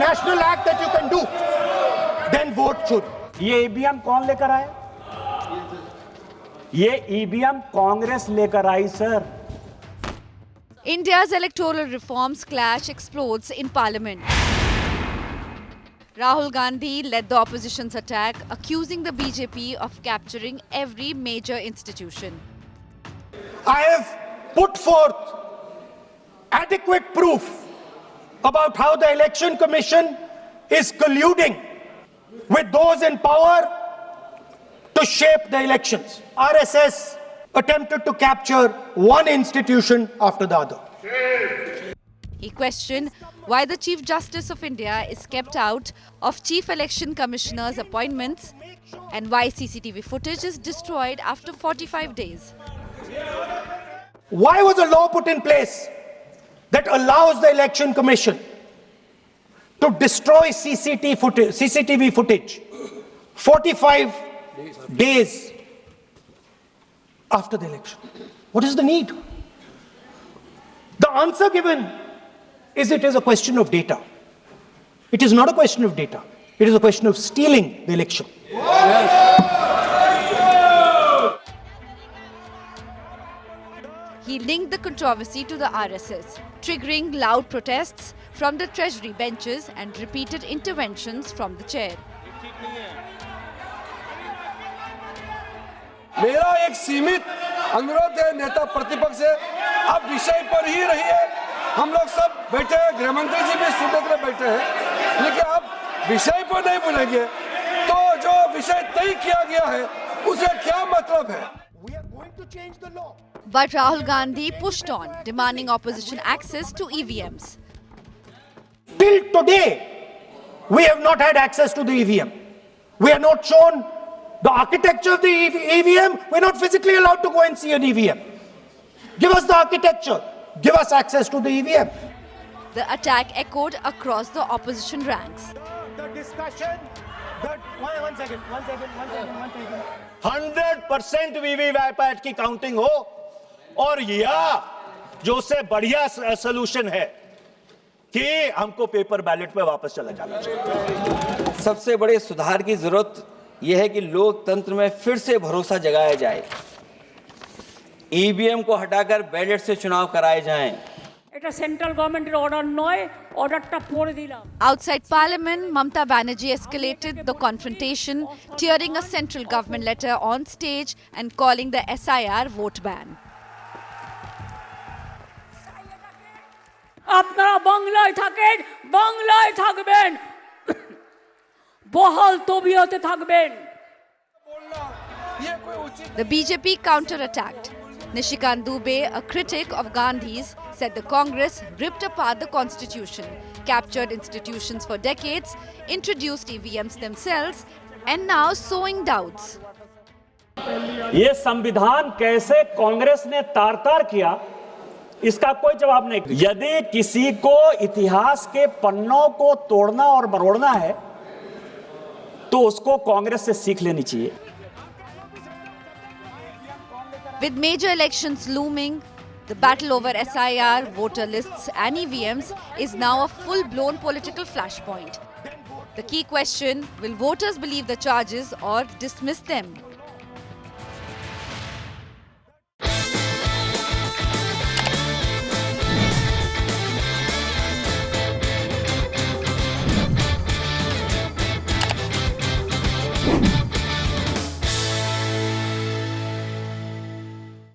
national act that you can do, then vote should. ये EVM कौन लेकर आए? ये ईवीएम कांग्रेस लेकर आई sir. India's electoral reforms clash explodes in parliament. Rahul Gandhi led the opposition's attack, accusing the BJP of capturing every major institution. I have put forth adequate proof about how the Election Commission is colluding with those in power to shape the elections. RSS attempted to capture one institution after the other. He questioned why the Chief Justice of India is kept out of Chief Election Commissioner's appointments and why CCTV footage is destroyed after 45 days. Why was a law put in place that allows the Election Commission to destroy CCTV footage 45 days after the election? What is the need? The answer given is it is a question of data. It is not a question of data. It is a question of stealing the election. He linked the controversy to the RSS, triggering loud protests from the Treasury benches and repeated interventions from the chair. मेरा एक सीमित अनुरोध है नेता प्रतिपक्ष से, आप विषय पर ही रहिए। हम लोग सब बैठे हैं, गृह मंत्री जी भी सुनने के लिए बैठे हैं, लेकिन आप विषय पर नहीं बोलेंगे तो जो विषय तय किया गया है उसका क्या मतलब है? We are going to change the law. But Rahul Gandhi pushed on, demanding opposition access to EVMs. Till today, we have not had access to the EVM. We are not shown the architecture of the EVM. We're not physically allowed to go and see an EVM. Give us the architecture. Give us access to the EVM. The attack echoed across the opposition ranks. The discussion. One second. 100% VVPAT की counting हो और या जो से बढ़िया solution है कि हमको पेपर बैलेट पे वापस चला जाना चाहिए। सबसे बड़े सुधार की जरूरत यह है कि लोकतंत्र में फिर से भरोसा जगाया जाए। ईवीएम को हटाकर बैलेट से चुनाव कराए जाएं। এটা সেন্ট্রাল গভর্নমেন্টের অর্ডার নয়, অর্ডারটা পড়ে দিলাম। Outside Parliament, Mamta Banerjee escalated the confrontation, tearing a central government letter on stage and calling the SIR vote ban. আপনারা বাংলায় থাকেন, বাংলায় থাকবেন, বহাল তবিয়তে থাকবেন। The BJP counter-attacked. Nishikant Dubey, a critic of Gandhi's, said the Congress ripped apart the constitution, captured institutions for decades, introduced EVMs themselves, and now sowing doubts. ये संविधान कैसे कांग्रेस ने तार-तार किया, इसका कोई जवाब नहीं। यदि किसी को इतिहास के पन्नों को तोड़ना और मरोड़ना है, तो उसको कांग्रेस से सीख लेनी चाहिए। With major elections looming, the battle over SIR, voter lists and EVMs is now a full-blown political flashpoint. The key question, will voters believe the charges or dismiss them? you